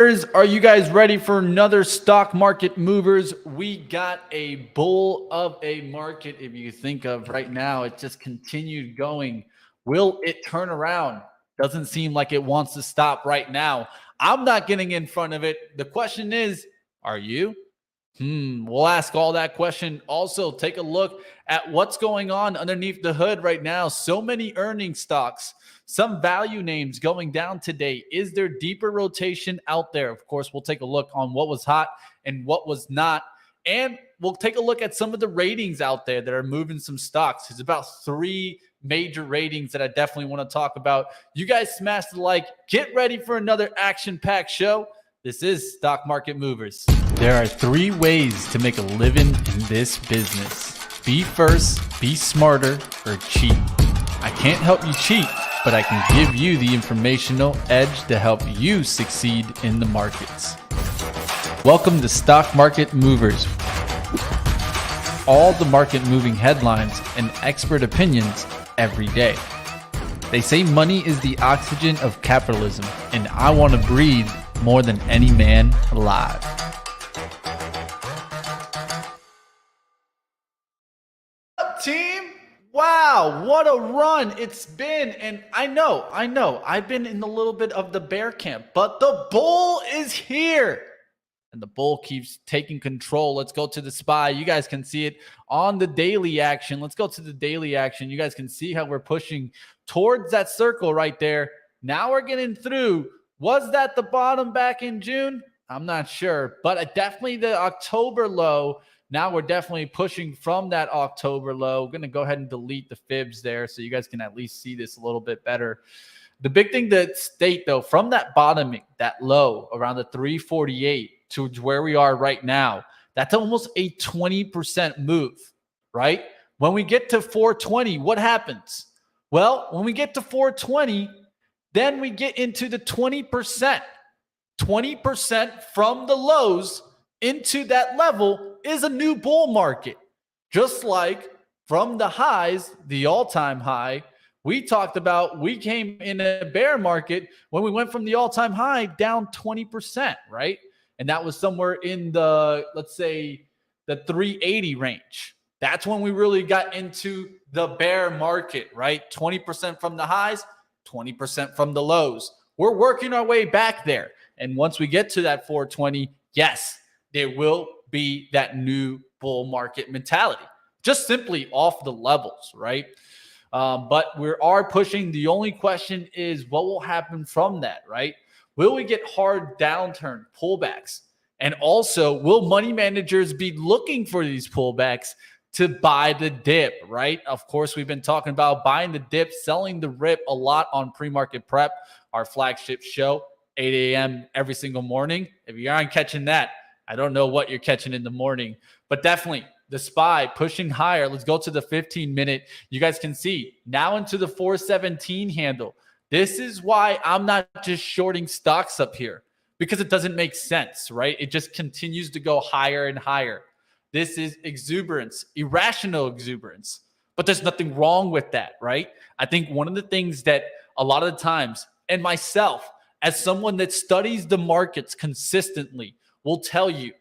Are you guys ready for another stock market movers? We got a bull of a market. If you think of right now, it just continued going. Will it turn around? Doesn't seem like it wants to stop right now. I'm not getting in front of it. The question is, are you? We'll ask all that question. Also, take a look at what's going on underneath the hood right now. So many earning stocks, some value names going down today. Is there deeper rotation out there? Of course, we'll take a look on what was hot and what was not. And we'll take a look at some of the ratings out there that are moving some stocks. There's about 3 major ratings that I definitely want to talk about. You guys smash the like. Get ready for another action-packed show. This is Stock Market Movers. There are 3 ways to make a living in this business. Be first, be smarter, or cheat. I can't help you cheat, but I can give you the informational edge to help you succeed in the markets. Welcome to Stock Market Movers. All the market moving headlines and expert opinions every day. They say money is the oxygen of capitalism, and I want to breathe more than any man alive. Up, team? Wow, what a run it's been. And I know, I've been in a little bit of the bear camp, but the bull is here. And the bull keeps taking control. Let's go to the SPY. You guys can see it on the daily action. Let's go to the daily action. You guys can see how we're pushing towards that circle right there. Now we're getting through. Was that the bottom back in June? I'm not sure, but definitely the October low. Now we're definitely pushing from that October low. We're going to go ahead and delete the fibs there so you guys can at least see this a little bit better. The big thing to state, though, from that bottoming, that low around the 348 to where we are right now, that's almost a 20% move, right? When we get to 420, what happens? Well, when we get to 420, then we get into the 20%. 20% from the lows into that level is a new bull market. Just like from the highs, the all-time high, we talked about we came in a bear market when we went from the all-time high down 20%, right? And that was somewhere in the, let's say, the 380 range. That's when we really got into the bear market, right? 20% from the highs, 20% from the lows. We're working our way back there. And once we get to that 420, yes, there will be that new bull market mentality, just simply off the levels, right? But we are pushing. The only question is what will happen from that, right? Will we get hard downturn pullbacks? And also, will money managers be looking for these pullbacks to buy the dip, right? Of course, we've been talking about buying the dip, selling the rip a lot on Pre-Market Prep, our flagship show, 8 a.m. every single morning. If you aren't catching that, I don't know what you're catching in the morning. But definitely, the SPY pushing higher. Let's go to the 15-minute. You guys can see now into the 417 handle. This is why I'm not just shorting stocks up here, because it doesn't make sense, right? It just continues to go higher and higher. This is exuberance, irrational exuberance. But there's nothing wrong with that, right? I think one of the things that a lot of the times, and myself, as someone that studies the markets consistently, will tell you,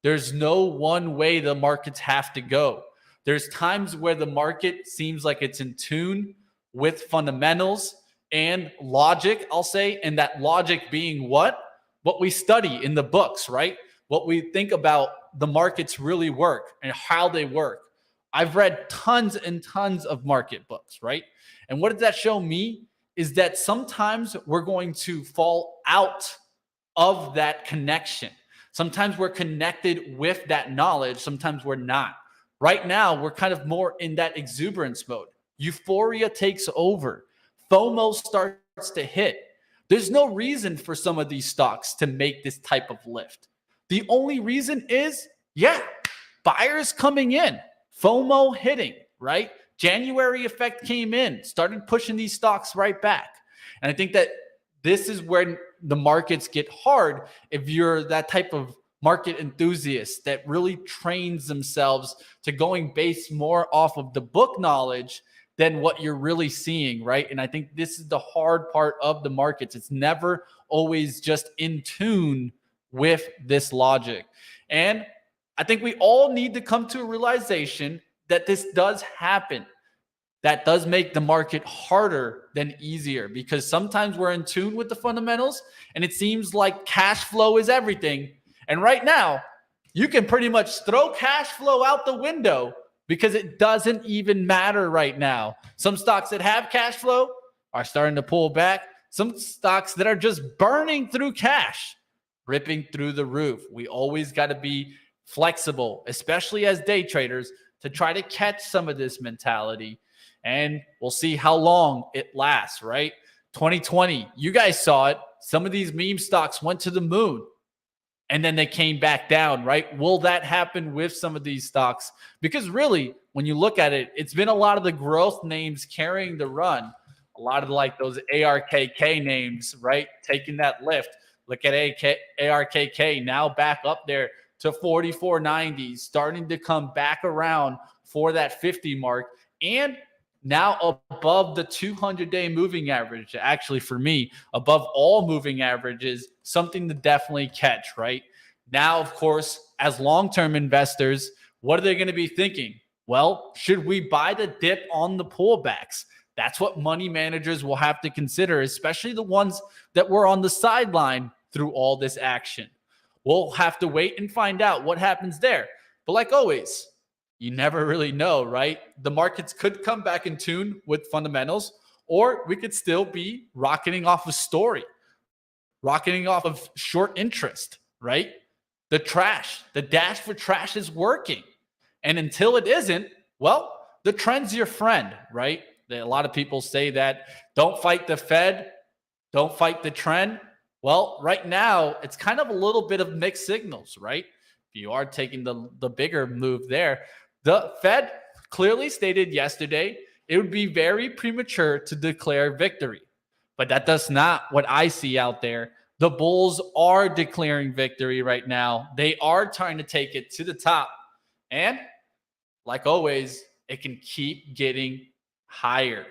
there's no one way the markets have to go. There's times where the market seems like it's in tune with fundamentals and logic, I'll say, and that logic being what? What we study in the books, right? What we think about the markets really work and how they work. I've read tons and tons of market books, right? And what does that show me? Is that sometimes we're going to fall out of that connection. Sometimes we're connected with that knowledge. Sometimes we're not. Right now, we're kind of more in that exuberance mode. Euphoria takes over. FOMO starts to hit. There's no reason for some of these stocks to make this type of lift. The only reason is, buyers coming in, FOMO hitting, right? January effect came in, started pushing these stocks right back. And I think that this is where the markets get hard if you're that type of market enthusiast that really trains themselves to going based more off of the book knowledge than what you're really seeing, right? And I think this is the hard part of the markets. It's never always just in tune with this logic. And I think we all need to come to a realization that this does happen. That does make the market harder than easier, because sometimes we're in tune with the fundamentals and it seems like cash flow is everything. And right now, you can pretty much throw cash flow out the window because it doesn't even matter right now. Some stocks that have cash flow are starting to pull back. Some stocks that are just burning through cash, ripping through the roof. We always got to be flexible, especially as day traders, to try to catch some of this mentality. And we'll see how long it lasts, right? 2020, you guys saw it. Some of these meme stocks went to the moon and then they came back down, right? Will that happen with some of these stocks? Because really, when you look at it, it's been a lot of the growth names carrying the run. A lot of like those ARKK names, right? Taking that lift. Look at ARKK now back up there to 44.90, starting to come back around for that 50 mark. And now above the 200-day moving average. Actually, for me, above all moving averages, something to definitely catch, right? Now, of course, as long-term investors, what are they going to be thinking? Well, should we buy the dip on the pullbacks? That's what money managers will have to consider, especially the ones that were on the sideline through all this action. We'll have to wait and find out what happens there. But like always, you never really know, right? The markets could come back in tune with fundamentals, or we could still be rocketing off a story, rocketing off of short interest, right? The dash for trash is working. And until it isn't, well, the trend's your friend, right? A lot of people say that don't fight the Fed, don't fight the trend. Well, right now, it's kind of a little bit of mixed signals, right? If you are taking the bigger move there, the Fed clearly stated yesterday it would be very premature to declare victory. But that does not what I see out there. The bulls are declaring victory right now. They are trying to take it to the top. And like always, it can keep getting higher.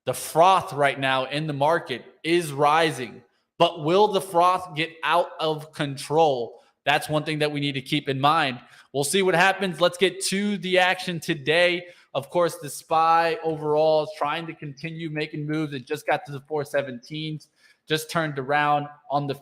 The froth right now in the market is rising. But will the froth get out of control? That's one thing that we need to keep in mind. We'll see what happens. Let's get to the action today. Of course, the SPY overall is trying to continue making moves. It just got to the 417s, just turned around on the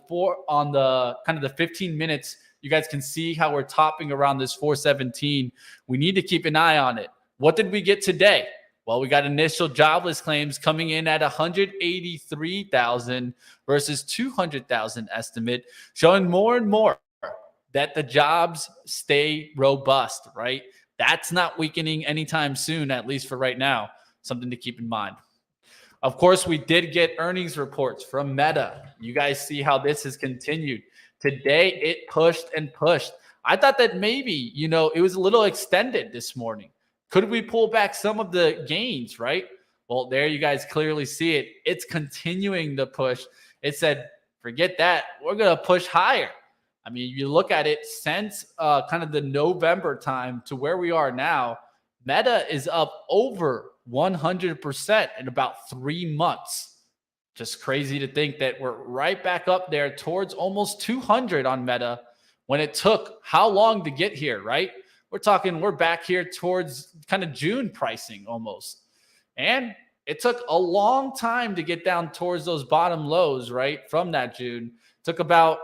kind of the 15 minutes. You guys can see how we're topping around this 417. We need to keep an eye on it. What did we get today? Well, we got initial jobless claims coming in at 183,000 versus 200,000 estimate, showing more and more that the jobs stay robust, right? That's not weakening anytime soon, at least for right now. Something to keep in mind. Of course, we did get earnings reports from Meta. You guys see how this has continued. Today, it pushed and pushed. I thought that maybe, it was a little extended this morning. Could we pull back some of the gains, right? Well, there you guys clearly see it. It's continuing to push. It said, forget that. We're going to push higher. I mean, you look at it since kind of the November time to where we are now, Meta is up over 100% in about 3 months. Just crazy to think that we're right back up there towards almost 200 on Meta when it took how long to get here, right? We're back here towards kind of June pricing almost. And it took a long time to get down towards those bottom lows, right? From that June. It took about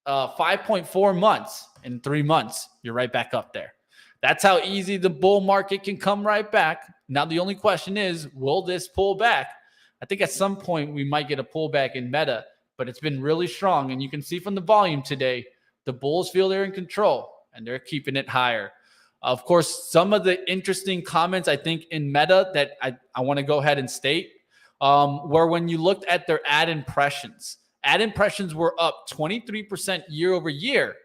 5.4 months. In 3 months, you're right back up there. That's how easy the bull market can come right back. Now, the only question is, will this pull back? I think at some point we might get a pullback in Meta, but it's been really strong. And you can see from the volume today, the bulls feel they're in control and they're keeping it higher. Of course, some of the interesting comments, I think, in Meta that I want to go ahead and state were when you looked at their ad impressions were up 23% year over year,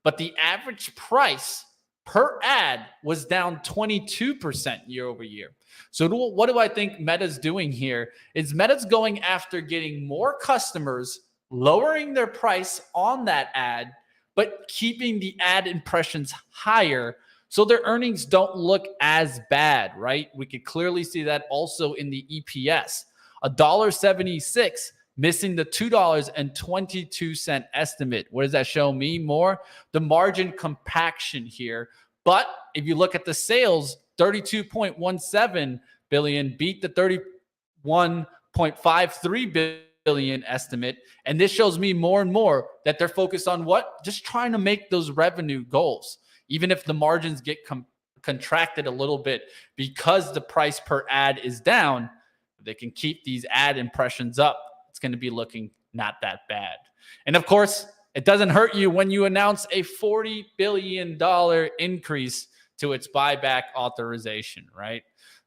but the average price per ad was down 22% year over year. So what do I think Meta's doing here is Meta's going after getting more customers, lowering their price on that ad, but keeping the ad impressions higher So their earnings don't look as bad, right? We could clearly see that also in the EPS. $1.76, missing the $2.22 estimate. What does that show me more? The margin compaction here. But if you look at the sales, 32.17 billion beat the 31.53 billion estimate. And this shows me more and more that they're focused on what? Just trying to make those revenue goals. Even if the margins get contracted a little bit because the price per ad is down, they can keep these ad impressions up. It's going to be looking not that bad. And of course, it doesn't hurt you when you announce a $40 billion increase to its buyback authorization, right?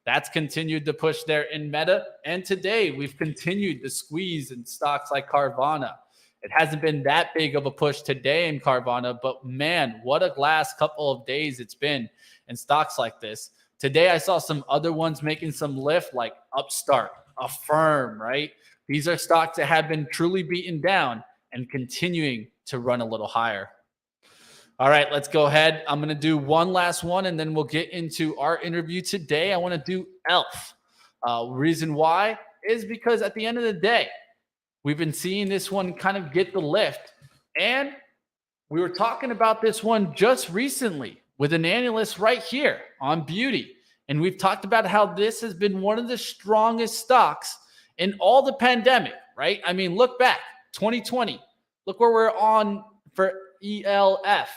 That's continued to push there in Meta. And today we've continued the squeeze in stocks like Carvana. It hasn't been that big of a push today in Carvana, but man, what a last couple of days it's been in stocks like this. Today, I saw some other ones making some lift like Upstart, Affirm, right? These are stocks that have been truly beaten down and continuing to run a little higher. All right, let's go ahead. I'm going to do one last one, and then we'll get into our interview today. I want to do ELF. Reason why is because at the end of the day, we've been seeing this one kind of get the lift. And we were talking about this one just recently with an analyst right here on beauty. And we've talked about how this has been one of the strongest stocks in all the pandemic, right? I mean, look back, 2020. Look where we're on for ELF.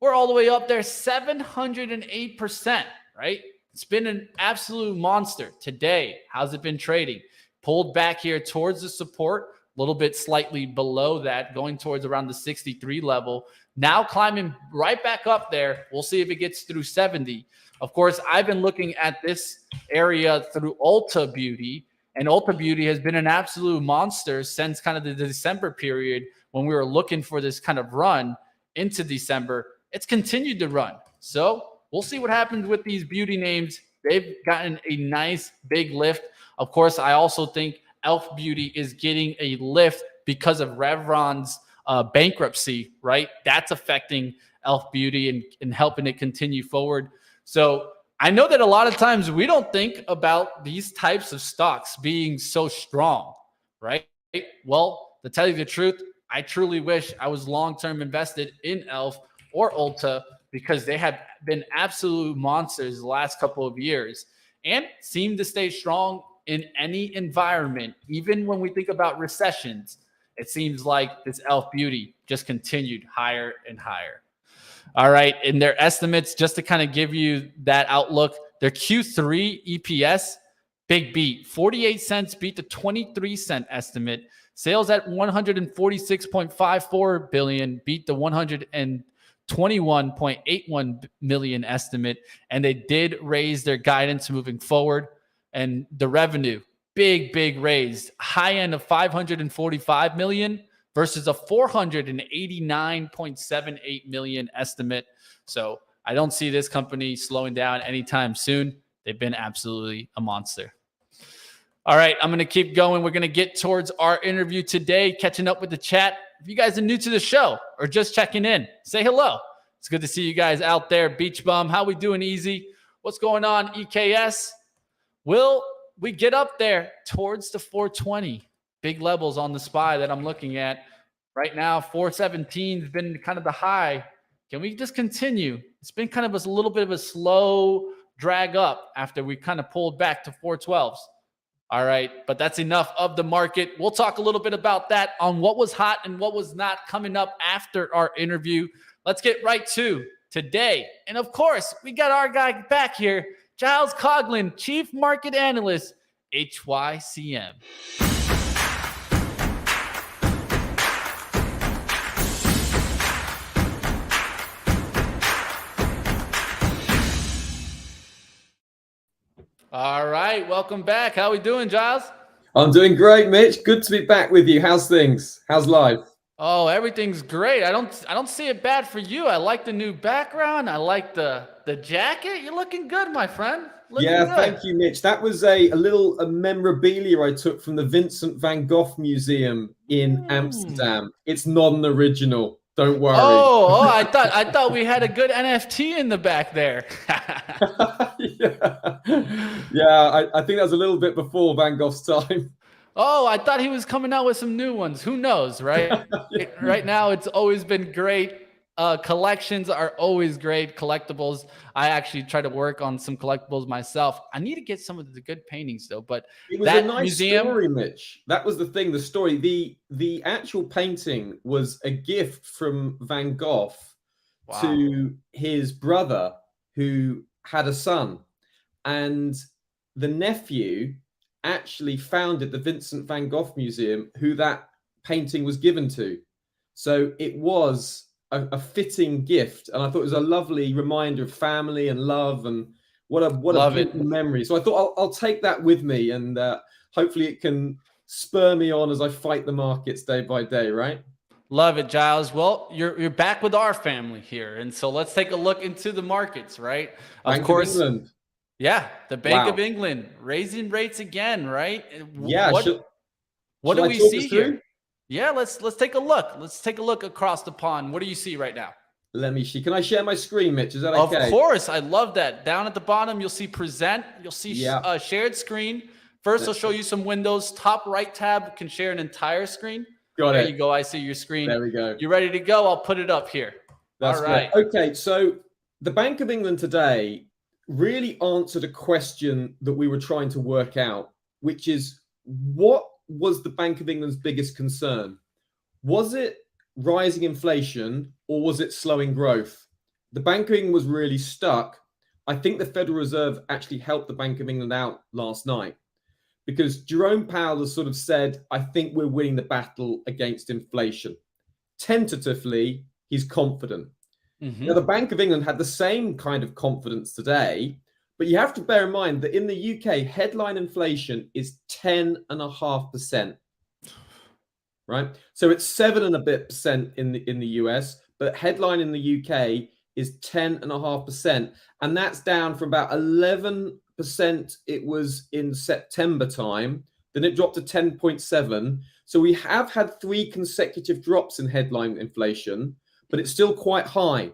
We're all the way up there, 708%, right? It's been an absolute monster. Today, how's it been trading? Pulled back here towards the support, a little bit slightly below that, going towards around the 63 level. Now climbing right back up there. We'll see if it gets through 70. Of course, I've been looking at this area through Ulta Beauty, and Ulta Beauty has been an absolute monster since kind of the December period when we were looking for this kind of run into December. It's continued to run. So we'll see what happens with these beauty names. They've gotten a nice big lift. Of course, I also think Elf Beauty is getting a lift because of Revron's bankruptcy, right? That's affecting Elf Beauty and helping it continue forward. So I know that a lot of times we don't think about these types of stocks being so strong, right? Well, to tell you the truth, I truly wish I was long-term invested in Elf or Ulta because they have been absolute monsters the last couple of years and seem to stay strong in any environment. Even when we think about recessions, it seems like this Elf Beauty just continued higher and higher. All right. In their estimates, just to kind of give you that outlook, their Q3 EPS, big beat, 48 cents beat the 23-cent estimate. Sales at 146.54 billion beat the 121.81 million estimate. And they did raise their guidance moving forward. And the revenue, big raise, high end of 545 million versus a 489.78 million estimate. So I don't see this company slowing down anytime soon. They've been absolutely a monster. All right, I'm going to keep going. We're going to get towards our interview today, catching up with the chat. If you guys are new to the show or just checking in, say hello. It's good to see you guys out there. Beach Bum, how we doing, Easy? What's going on, EKS? Will we get up there towards the 420? Big levels on the SPY that I'm looking at. Right now, 417 has been kind of the high. Can we just continue? It's been kind of a little bit of a slow drag up after we kind of pulled back to 412s. All right, but that's enough of the market. We'll talk a little bit about that on what was hot and what was not coming up after our interview. Let's get right to today. And of course, we got our guy back here, Giles Coghlan, Chief Market Analyst, HYCM. All right, welcome back. How we doing, Giles? I'm doing great, Mitch. Good to be back with you. How's things? How's life? Oh, everything's great. I don't see it bad for you. I like the new background. I like the jacket. You're looking good, my friend. Looking good. Thank you, Mitch. That was a little memorabilia I took from the Vincent van Gogh Museum in Amsterdam. It's not an original, Don't worry. Oh, I thought we had a good NFT in the back there. I think that was a little bit before Van Gogh's time. Oh, I thought he was coming out with some new ones. Who knows, right? Right now, it's always been great. Collections are always great. Collectibles. I actually try to work on some collectibles myself. I need to get some of the good paintings though. But it was that a nice museum story, Mitch. That was the thing. The story. The actual painting was a gift from Van Gogh to his brother, who had a son, and the nephew actually founded the Vincent van Gogh Museum, who that painting was given to. So it was a fitting gift, and I thought it was a lovely reminder of family and love, and what a beautiful memory. So I thought I'll take that with me, and hopefully it can spur me on as I fight the markets day by day, right? Love it, Giles. Well, you're back with our family here, and so let's take a look into the markets, right? Bank of England. Yeah, the Bank of England raising rates again, right? Yeah. What do we see here? Yeah, let's take a look. Let's take a look across the pond. What do you see right now? Let me see. Can I share my screen, Mitch? Is that okay? Of course. I love that. Down at the bottom, you'll see present. You'll see shared screen. First, I'll show you some windows. Top right tab can share an entire screen. Got it. There you go. I see your screen. There we go. You ready to go? I'll put it up here. That's all right. Great. Okay, so the Bank of England today really answered a question that we were trying to work out, which is, what was the Bank of England's biggest concern? Was it rising inflation or was it slowing growth? The Bank of England was really stuck. I think the Federal Reserve actually helped the Bank of England out last night, because Jerome Powell has sort of said, I think we're winning the battle against inflation. Tentatively, he's confident. Now, the Bank of England had the same kind of confidence today, but you have to bear in mind that in the UK, headline inflation is 10.5%, right? So it's 7 and a bit percent in the US, but headline in the UK is 10.5%, and that's down from about 11% it was in September time. Then it dropped to 10.7. So we have had 3 consecutive drops in headline inflation, but it's still quite high.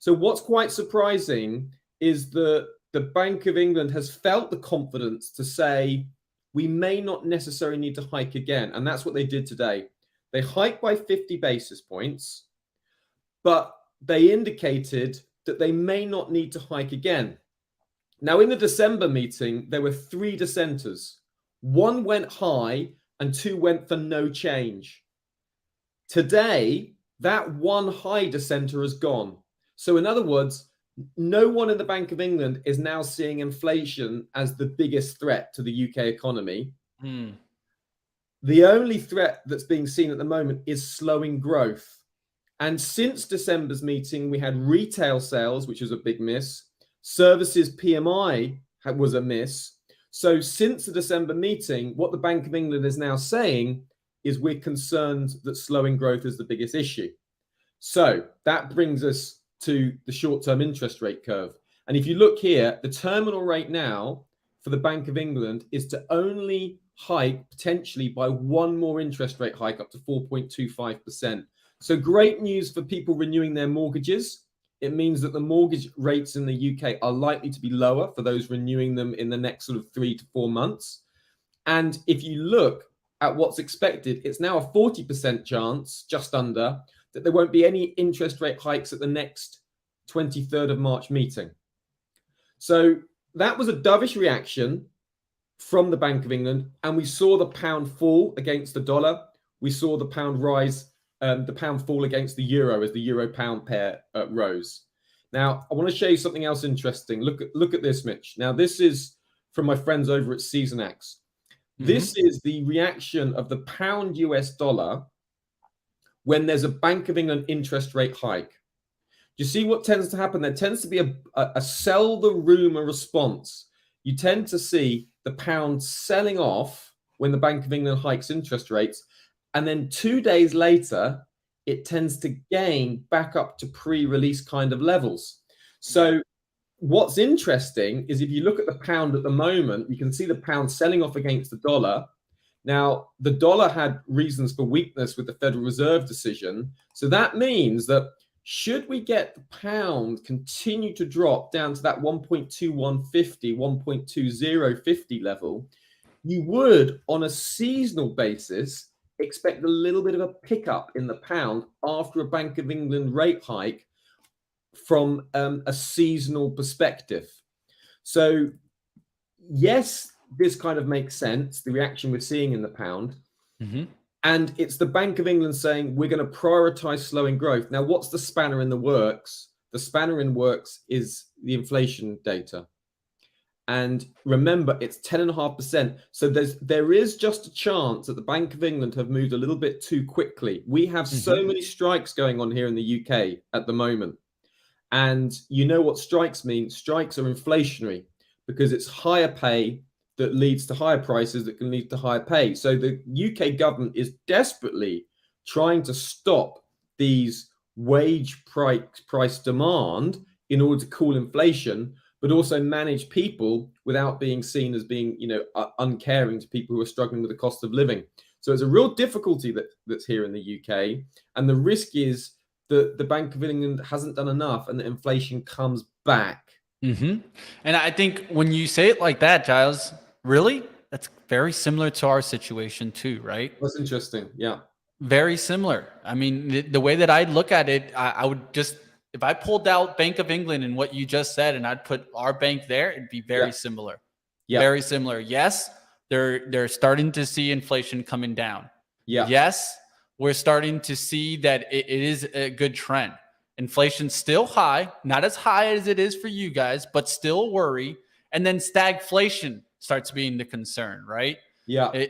So what's quite surprising is that the Bank of England has felt the confidence to say, we may not necessarily need to hike again. And that's what they did today. They hiked by 50 basis points, but they indicated that they may not need to hike again. Now, in the December meeting, there were 3 dissenters. 1 went high and 2 went for no change. Today, that 1 high dissenter has gone. So in other words, no one in the Bank of England is now seeing inflation as the biggest threat to the UK economy. The only threat that's being seen at the moment is slowing growth. And since December's meeting, we had retail sales, which was a big miss. Services PMI was a miss. So since the December meeting, what the Bank of England is now saying is we're concerned that slowing growth is the biggest issue. So that brings us to the short-term interest rate curve. And if you look here, the terminal rate now for the Bank of England is to only hike potentially by 1 more interest rate hike up to 4.25%. So great news for people renewing their mortgages. It means that the mortgage rates in the UK are likely to be lower for those renewing them in the next sort of 3 to 4 months. And if you look at what's expected, it's now a 40% chance, just under, that there won't be any interest rate hikes at the next 23rd of March meeting. So that was a dovish reaction from the Bank of England, and we saw the pound fall against the dollar. We saw the pound rise, the pound fall against the euro as the euro-pound pair rose. Now, I want to show you something else interesting. Look at this, Mitch. Now, this is from my friends over at Seasonax. This is the reaction of the pound US dollar when there's a Bank of England interest rate hike. Do you see what tends to happen? There tends to be a sell the rumor response. You tend to see the pound selling off when the Bank of England hikes interest rates. And then 2 days later, it tends to gain back up to pre-release kind of levels. So what's interesting is if you look at the pound at the moment, you can see the pound selling off against the dollar. Now, the dollar had reasons for weakness with the Federal Reserve decision. So that means that should we get the pound continue to drop down to that 1.2150, 1.2050 level, you would, on a seasonal basis, expect a little bit of a pickup in the pound after a Bank of England rate hike from a seasonal perspective. So, yes, this kind of makes sense, the reaction we're seeing in the pound. Mm-hmm. And it's the Bank of England saying we're going to prioritize slowing growth. Now, what's the spanner in the works? The spanner in works is the inflation data. And remember, it's 10.5%. So there is just a chance that the Bank of England have moved a little bit too quickly. We have so many strikes going on here in the UK at the moment. And you know what strikes mean? Strikes are inflationary because it's higher pay that leads to higher prices that can lead to higher pay. So the UK government is desperately trying to stop these wage price demand in order to cool inflation, but also manage people without being seen as being, uncaring to people who are struggling with the cost of living. So it's a real difficulty that's here in the UK. And the risk is that the Bank of England hasn't done enough and that inflation comes back. Mm-hmm. And I think when you say it like that, Giles, really, that's very similar to our situation too, right? That's interesting. Yeah. Very similar. I mean, the way that I look at it, I would just, if I pulled out Bank of England and what you just said, and I'd put our bank there, it'd be very similar. Yeah. Very similar. Yes, they're starting to see inflation coming down. Yeah. Yes, we're starting to see that it is a good trend. Inflation's still high, not as high as it is for you guys, but still worry. And then stagflation starts being the concern, right? Yeah.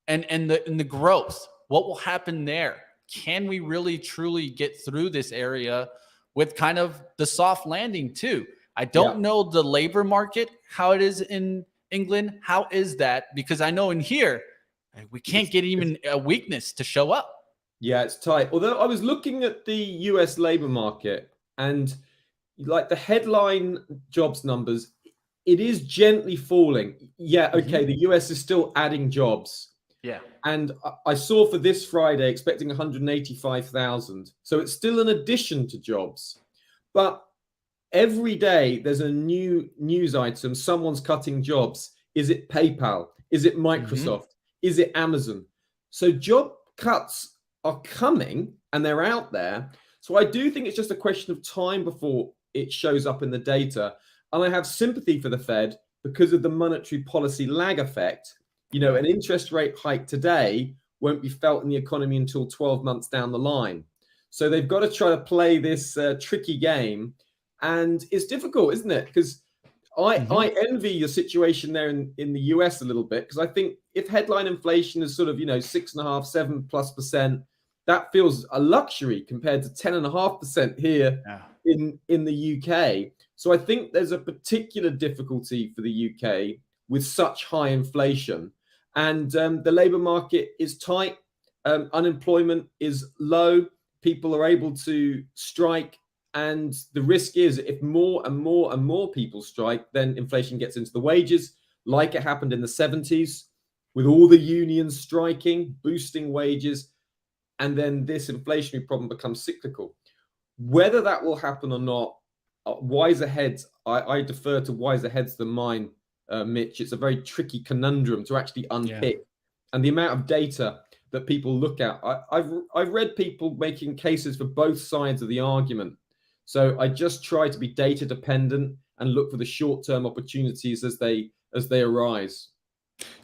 And the growth. What will happen there? Can we really truly get through this area with kind of the soft landing too? I don't know the labor market, how it is in England. How is that? Because I know in here, we can't get even a weakness to show up. Yeah, it's tight. Although I was looking at the US labor market and like the headline jobs numbers, it is gently falling. Yeah, okay, the US is still adding jobs. Yeah. And I saw for this Friday expecting 185,000. So it's still an addition to jobs. But every day there's a new news item. Someone's cutting jobs. Is it PayPal? Is it Microsoft? Is it Amazon? So job cuts are coming and they're out there. So I do think it's just a question of time before it shows up in the data. And I have sympathy for the Fed because of the monetary policy lag effect. An interest rate hike today won't be felt in the economy until 12 months down the line. So they've got to try to play this tricky game. And it's difficult, isn't it? Because I envy your situation there in the US a little bit, because I think if headline inflation is sort of, 6.5%, 7+%, that feels a luxury compared to 10.5% here in the UK. So I think there's a particular difficulty for the UK with such high inflation. And the labor market is tight. Unemployment is low. People are able to strike. And the risk is if more and more and more people strike, then inflation gets into the wages, like it happened in the 70s with all the unions striking, boosting wages. And then this inflationary problem becomes cyclical. Whether that will happen or not, wiser heads, I defer to wiser heads than mine, Mitch. It's a very tricky conundrum to actually unpick. And the amount of data that people look at, I've read people making cases for both sides of the argument. So I just try to be data dependent and look for the short-term opportunities as they arise.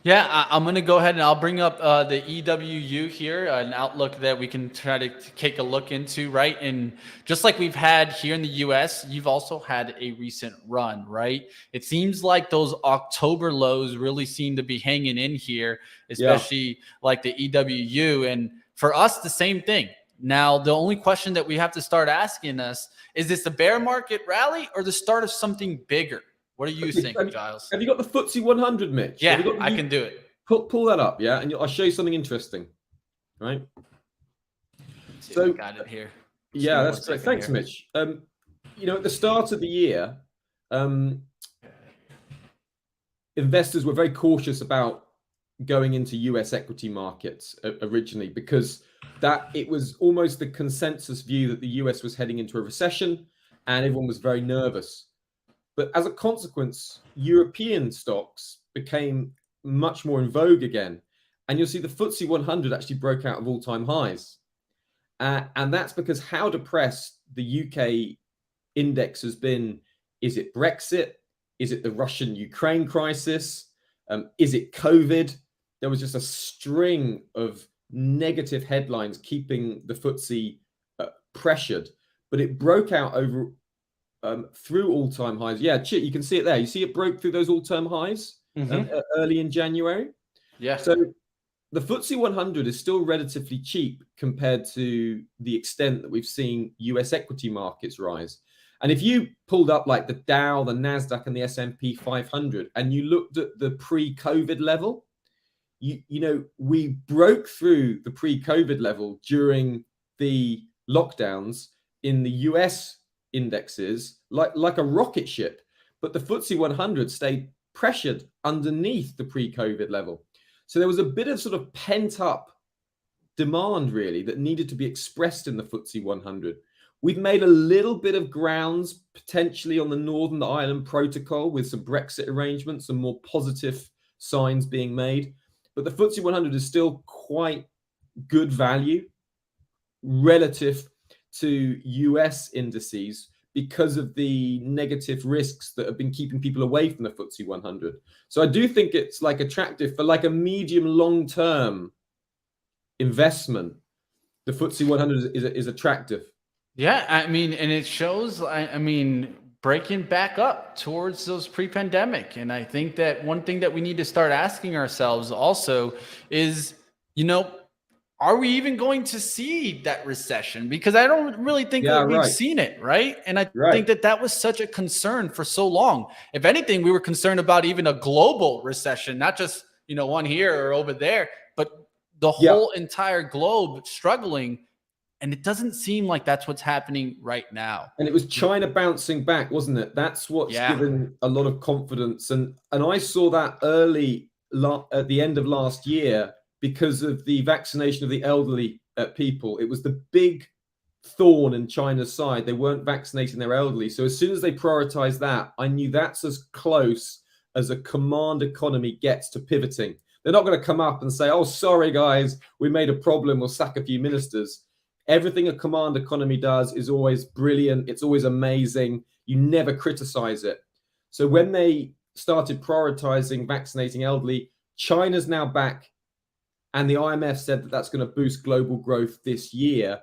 Yeah, I'm going to go ahead and I'll bring up the EWU here, an outlook that we can try to take a look into, right? And just like we've had here in the US, you've also had a recent run, right? It seems like those October lows really seem to be hanging in here, especially like the EWU. And for us, the same thing. Now, the only question that we have to start asking us, is this a bear market rally or the start of something bigger? What do you think, Giles? Have you got the FTSE 100, Mitch? Yeah, I can do it. Pull that up, yeah, and I'll show you something interesting, right? So got it here. Yeah, that's great. Thanks, Mitch. At the start of the year, investors were very cautious about going into US equity markets originally, because that it was almost the consensus view that the US was heading into a recession and everyone was very nervous. But as a consequence, European stocks became much more in vogue again. And you'll see the FTSE 100 actually broke out of all-time highs. And that's because how depressed the UK index has been. Is it Brexit? Is it the Russian-Ukraine crisis? Is it COVID? There was just a string of negative headlines keeping the FTSE pressured, but it broke out over through all-time highs. Yeah, Chit, you can see it there. You see it broke through those all-time highs early in January. Yeah. So the FTSE 100 is still relatively cheap compared to the extent that we've seen US equity markets rise. And if you pulled up like the Dow, the NASDAQ, and the S&P 500, and you looked at the pre-COVID level, you know, we broke through the pre-COVID level during the lockdowns in the US indexes like a rocket ship, but the FTSE 100 stayed pressured underneath the pre-COVID level. So there was a bit of sort of pent up demand really that needed to be expressed in the FTSE 100. We've made a little bit of grounds potentially on the Northern Ireland Protocol with some Brexit arrangements and more positive signs being made. But the FTSE 100 is still quite good value relative to US indices because of the negative risks that have been keeping people away from the FTSE 100. So I do think it's like attractive for like a medium long-term investment. The FTSE 100 is attractive. Yeah, I mean, and it shows, I mean, breaking back up towards those pre-pandemic. And I think that one thing that we need to start asking ourselves also is, you know, are we even going to see that recession? Because I don't really think that we've seen it, right? And I think that that was such a concern for so long. If anything, we were concerned about even a global recession, not just, you know, one here or over there, but the whole entire globe struggling. And it doesn't seem like that's what's happening right now. And it was China bouncing back, wasn't it? That's what's given a lot of confidence. And I saw that early at the end of last year because of the vaccination of the elderly people. It was the big thorn in China's side. They weren't vaccinating their elderly. So as soon as they prioritized that, I knew that's as close as a command economy gets to pivoting. They're not going to come up and say, oh, sorry, guys, we made a problem. We'll sack a few ministers. Everything a command economy does is always brilliant. It's always amazing. You never criticize it. So when they started prioritizing vaccinating elderly, China's now back. And the IMF said that that's going to boost global growth this year,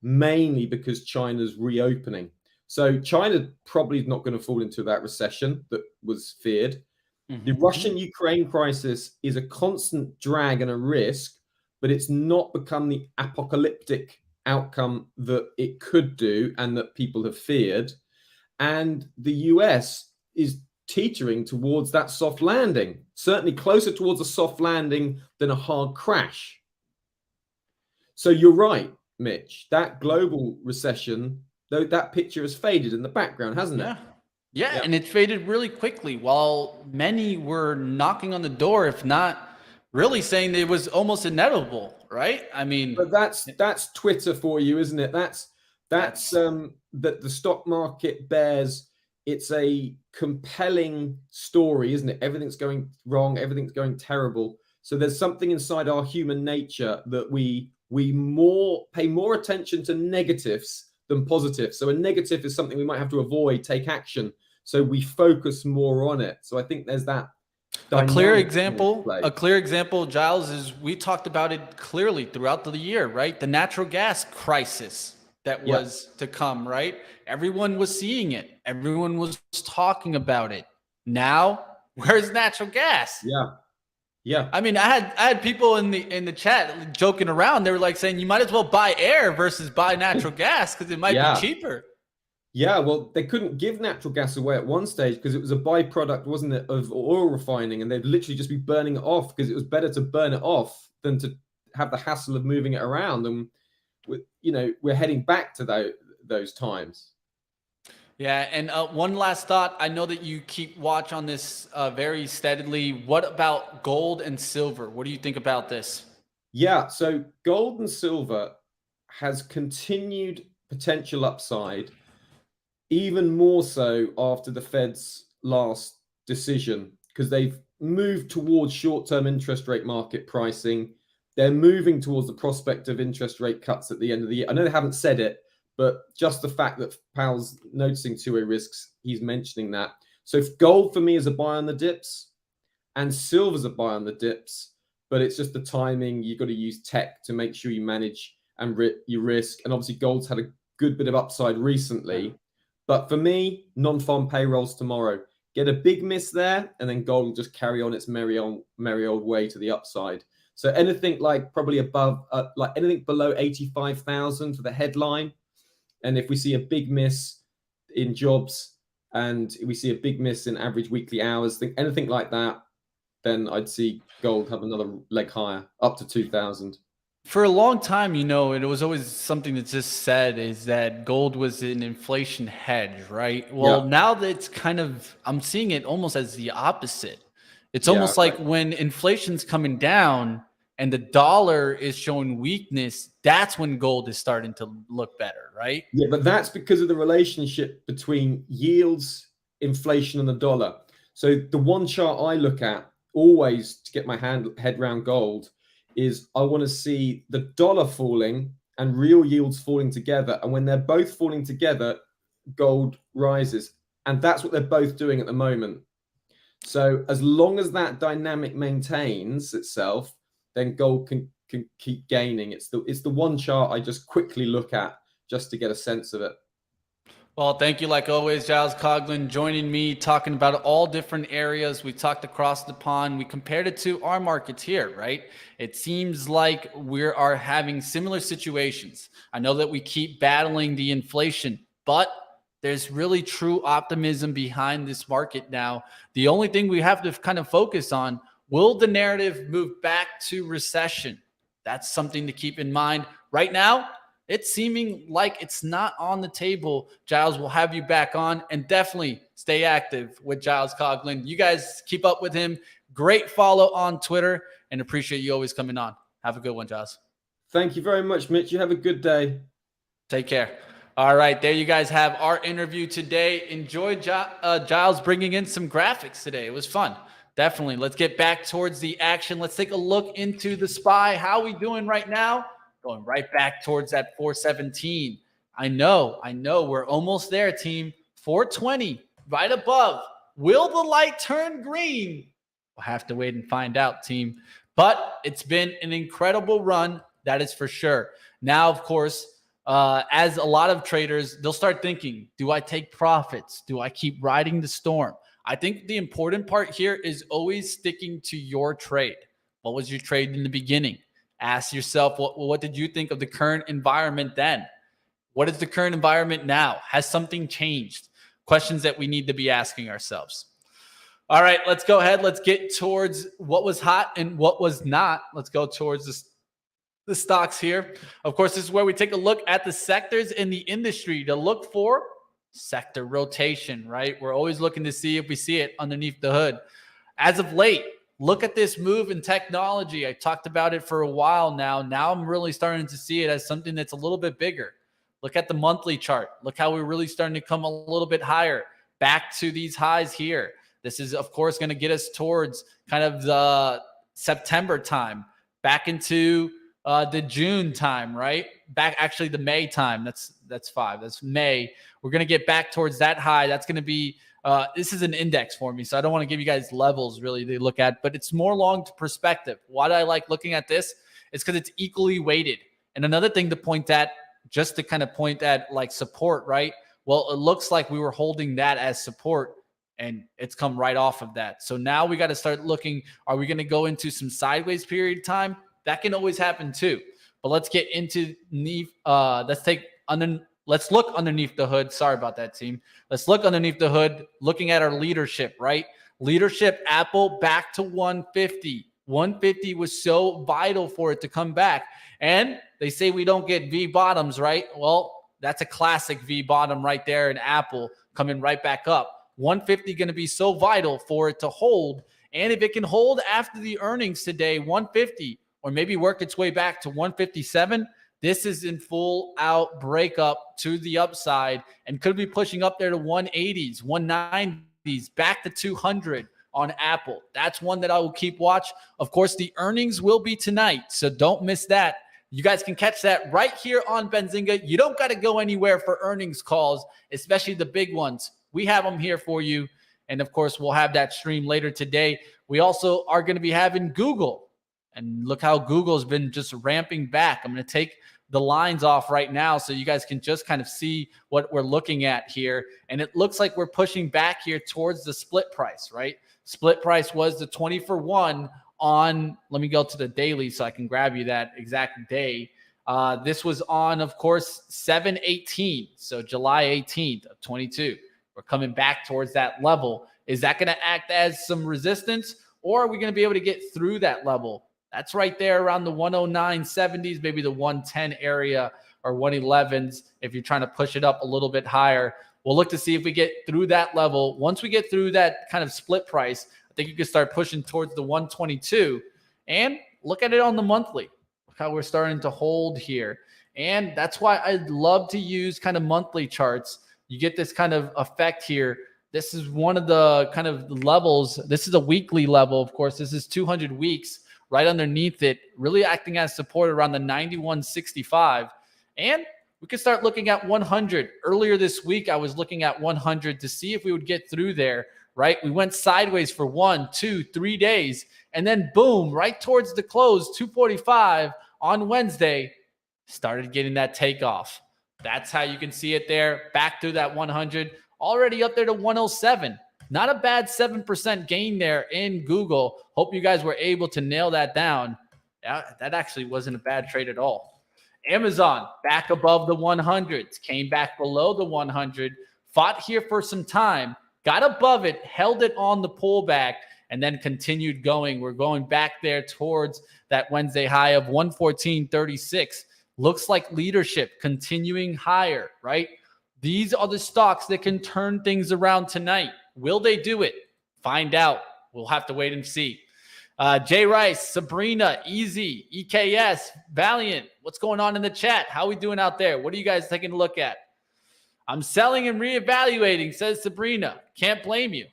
mainly because China's reopening. So China probably is not going to fall into that recession that was feared. The Russian-Ukraine crisis is a constant drag and a risk, but it's not become the apocalyptic outcome that it could do and that people have feared. And the US is teetering towards that soft landing, certainly closer towards a soft landing than a hard crash. So you're right, Mitch, that global recession, though, that picture has faded in the background, hasn't it? Yeah, and it faded really quickly while many were knocking on the door, if not really saying it was almost inevitable, right? I mean, but that's Twitter for you, isn't it? That's that the stock market bears. It's a compelling story, isn't it? Everything's going wrong, everything's going terrible. So there's something inside our human nature that we pay more attention to negatives than positives. So a negative is something we might have to avoid, take action. So we focus more on it. So I think there's that. A clear example, Giles, is we talked about it clearly throughout the year, right? The natural gas crisis that was to come, right? Everyone was seeing it. Everyone was talking about it. Now, where's natural gas? Yeah. I mean, I had people in the chat joking around. They were like saying you might as well buy air versus buy natural gas because it might be cheaper. Yeah, well, they couldn't give natural gas away at one stage because it was a byproduct, wasn't it, of oil refining, and they'd literally just be burning it off because it was better to burn it off than to have the hassle of moving it around. And we're heading back to those times. Yeah, and one last thought. I know that you keep watch on this very steadily. What about gold and silver? What do you think about this? Yeah, so gold and silver has continued potential upside, even more so after the Fed's last decision, because they've moved towards short-term interest rate market pricing. They're moving towards the prospect of interest rate cuts at the end of the year. I know they haven't said it, but just the fact that Powell's noticing two-way risks, he's mentioning that. So if gold for me is a buy on the dips, and silver's a buy on the dips, but it's just the timing. You've got to use tech to make sure you manage and your risk. And obviously, gold's had a good bit of upside recently. But for me, non-farm payrolls tomorrow. Get a big miss there, and then gold will just carry on its merry old way to the upside. So anything like probably above, like anything below 85,000 for the headline. And if we see a big miss in jobs and we see a big miss in average weekly hours, anything like that, then I'd see gold have another leg higher, up to 2,000. For a long time, it was always something that just said is that gold was an inflation hedge, right? Well, Yeah. now that it's I'm seeing it almost as the opposite. It's Yeah, almost like when inflation's coming down and the dollar is showing weakness, that's when gold is starting to look better, right? Yeah, but that's because of the relationship between yields, inflation, and the dollar. So the one chart I look at always to get my head around gold is I want to see the dollar falling and real yields falling together. And when they're both falling together, gold rises. And that's what they're both doing at the moment. So as long as that dynamic maintains itself, then gold can keep gaining. It's the one chart I just quickly look at just to get a sense of it. Well, thank you, like always, Giles Coghlan, joining me, talking about all different areas. We talked across the pond. We compared it to our markets here, right? It seems like we are having similar situations. I know that we keep battling the inflation, but there's really true optimism behind this market now. The only thing we have to kind of focus on, will the narrative move back to recession? That's something to keep in mind. Right now, it's seeming like it's not on the table. Giles, will have you back on, and definitely stay active with Giles Coghlan. You guys keep up with him. Great follow on Twitter, and appreciate you always coming on. Have a good one, Giles. Thank you very much, Mitch. You have a good day. Take care. All right, there you guys have our interview today. Enjoy Giles bringing in some graphics today. It was fun. Definitely. Let's get back towards the action. Let's take a look into the SPY. How are we doing right now? Going right back towards that 417. I know. We're almost there, team. 420, right above. Will the light turn green? We'll have to wait and find out, team. But it's been an incredible run, that is for sure. Now, of course, as a lot of traders, they'll start thinking, do I take profits? Do I keep riding the storm? I think the important part here is always sticking to your trade. What was your trade in the beginning? Ask yourself, what did you think of the current environment then? What is the current environment now? Has something changed? Questions that we need to be asking ourselves. All right, let's go ahead. Let's get towards what was hot and what was not. Let's go towards the stocks here. Of course, this is where we take a look at the sectors in the industry to look for sector rotation, right? We're always looking to see if we see it underneath the hood. As of late, look at this move in technology. I talked about it for a while now. Now I'm really starting to see it as something that's a little bit bigger. Look at the monthly chart. Look how we're really starting to come a little bit higher, back to these highs here. This is, of course, going to get us towards kind of the September time, back into the June time, right? Back actually the May time. That's 5. That's May. We're going to get back towards that high. That's going to be this is an index for me, so I don't want to give you guys levels really to look at, but it's more long perspective. Why do I like looking at this? It's because it's equally weighted. And another thing to point at, just to kind of point at like support, right? Well, it looks like we were holding that as support, and it's come right off of that. So now we got to start looking, are we going to go into some sideways period of time? That can always happen too. But let's get into let's look underneath the hood. Sorry about that, team. Let's look underneath the hood, looking at our leadership, right? Leadership, Apple back to 150. 150 was so vital for it to come back. And they say we don't get V bottoms, right? Well, That's a classic V bottom right there, and Apple coming right back up. 150 going to be so vital for it to hold. And if it can hold after the earnings today, 150, or maybe work its way back to 157, this is in full out breakup to the upside and could be pushing up there to 180s, 190s, back to 200 on Apple. That's one that I will keep watch. Of course, the earnings will be tonight, so don't miss that. You guys can catch that right here on Benzinga. You don't got to go anywhere for earnings calls, especially the big ones. We have them here for you. And of course, we'll have that stream later today. We also are going to be having Google. And look how Google's been just ramping back. I'm going to take the lines off right now so you guys can just kind of see what we're looking at here. And it looks like we're pushing back here towards the split price, right? Split price was the 20 for 1 on, let me go to the daily so I can grab you that exact day. This was on, of course, 7/18, so July 18th of 22. We're coming back towards that level. Is that going to act as some resistance, or are we going to be able to get through that level? That's right there around the 109.70s, maybe the 110 area or 111s if you're trying to push it up a little bit higher. We'll look to see if we get through that level. Once we get through that kind of split price, I think you can start pushing towards the 122. And look at it on the monthly. Look how we're starting to hold here. And that's why I love to use kind of monthly charts. You get this kind of effect here. This is one of the kind of levels. This is a weekly level, of course. This is 200 weeks right underneath it, really acting as support around the 91.65. And we could start looking at 100. Earlier this week, I was looking at 100 to see if we would get through there, right? We went sideways for 1, 2, 3 days. And then boom, right towards the close, 245 on Wednesday, started getting that takeoff. That's how you can see it there. Back through that 100, already up there to 107. Not a bad 7% gain there in Google. Hope you guys were able to nail that down. That actually wasn't a bad trade at all. Amazon back above the 100s, came back below the 100, fought here for some time, got above it, held it on the pullback, and then continued going. We're going back there towards that Wednesday high of 114.36. Looks like leadership continuing higher, right? These are the stocks that can turn things around tonight. Will they do it? Find out. We'll have to wait and see. Jay Rice, Sabrina, Easy, EKS, Valiant. What's going on in the chat? How are we doing out there? What are you guys taking a look at? I'm selling and reevaluating, says Sabrina. Can't blame you.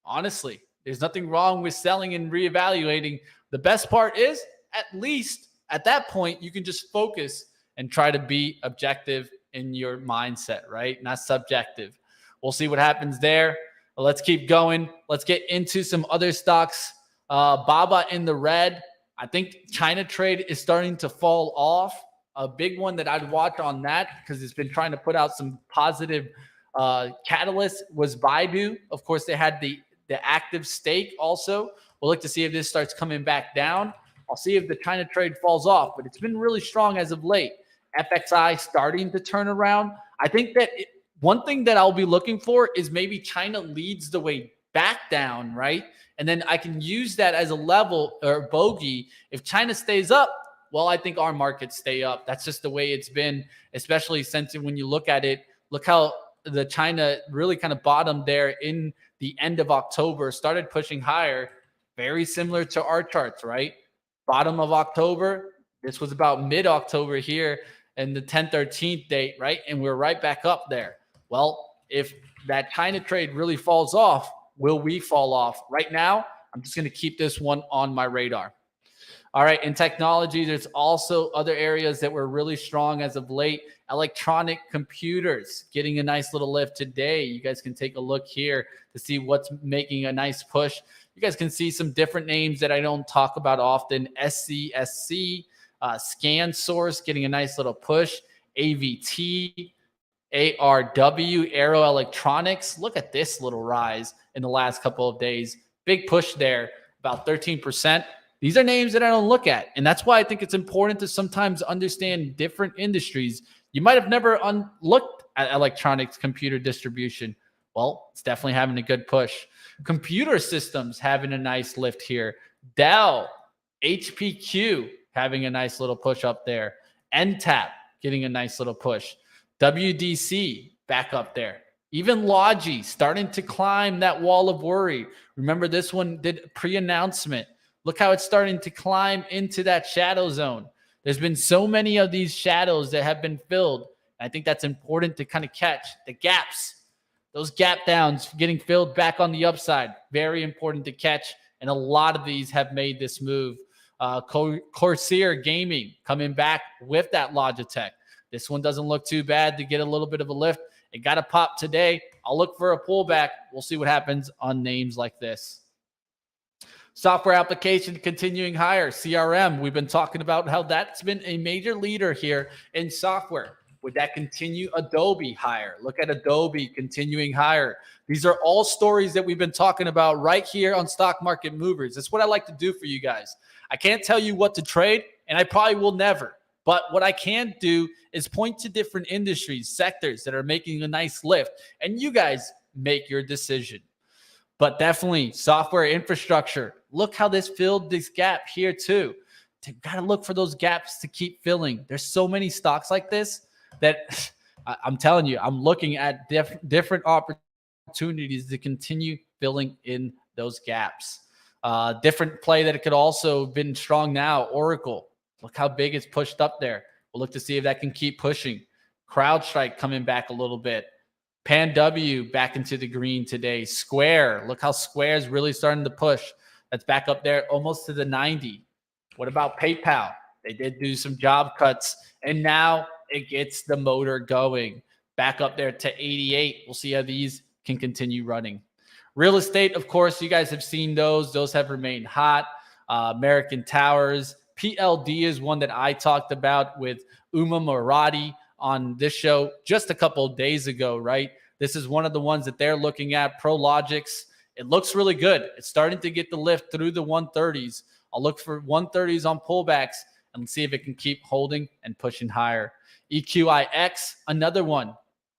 Honestly, there's nothing wrong with selling and reevaluating. The best part is, at least at that point, you can just focus and try to be objective in your mindset, right? Not subjective. We'll see what happens there. But let's keep going. Let's get into some other stocks. Baba in the red. I think China trade is starting to fall off. A big one that I'd watch on that because it's been trying to put out some positive catalyst was Baidu. Of course, they had the active stake also. We'll look to see if this starts coming back down. I'll see if the China trade falls off, but it's been really strong as of late. FXI starting to turn around. I think that one thing that I'll be looking for is maybe China leads the way back down, right? And then I can use that as a level or bogey. If China stays up, well, I think our markets stay up. That's just the way it's been, especially since when you look at it, look how the China really kind of bottomed there in the end of October, started pushing higher, very similar to our charts, right? Bottom of October, this was about mid-October here and the 10/13 date, right? And we're right back up there. Well, if that China trade really falls off, will we fall off? Right now, I'm just going to keep this one on my radar. All right, in technology, there's also other areas that were really strong as of late. Electronic computers getting a nice little lift today. You guys can take a look here to see what's making a nice push. You guys can see some different names that I don't talk about often. SCSC, ScanSource getting a nice little push. AVT, ARW, Aero Electronics. Look at this little rise in the last couple of days. Big push there, about 13%. These are names that I don't look at. And that's why I think it's important to sometimes understand different industries. You might have never looked at electronics computer distribution. Well, it's definitely having a good push. Computer systems having a nice lift here. Dell, HPQ having a nice little push up there. NTAP getting a nice little push. WDC back up there. Even Logi starting to climb that wall of worry. Remember, this one did pre-announcement. Look how it's starting to climb into that shadow zone. There's been so many of these shadows that have been filled. I think that's important to kind of catch the gaps. Those gap downs getting filled back on the upside. Very important to catch. And a lot of these have made this move. Corsair Gaming coming back with that Logitech. This one doesn't look too bad to get a little bit of a lift. It got a pop today. I'll look for a pullback. We'll see what happens on names like this. Software application continuing higher. CRM, we've been talking about how that's been a major leader here in software. Would that continue? Adobe higher. Look at Adobe continuing higher. These are all stories that we've been talking about right here on Stock Market Movers. That's what I like to do for you guys. I can't tell you what to trade, and I probably will never. But what I can do is point to different industries, sectors that are making a nice lift, and you guys make your decision. But definitely software infrastructure. Look how this filled this gap here too. You got to look for those gaps to keep filling. There's so many stocks like this that I'm telling you, I'm looking at different opportunities to continue filling in those gaps. Different play that it could also have been strong now, Oracle. Look how big it's pushed up there. We'll look to see if that can keep pushing. CrowdStrike coming back a little bit. Pan W back into the green today. Square, look how Square is really starting to push. That's back up there almost to the 90. What about PayPal? They did do some job cuts, and now it gets the motor going. Back up there to 88. We'll see how these can continue running. Real estate, of course, you guys have seen those. Those have remained hot. American Towers. PLD is one that I talked about with Uma Murati on this show just a couple of days ago, right? This is one of the ones that they're looking at. Prologix, it looks really good. It's starting to get the lift through the 130s. I'll look for 130s on pullbacks and see if it can keep holding and pushing higher. EQIX, another one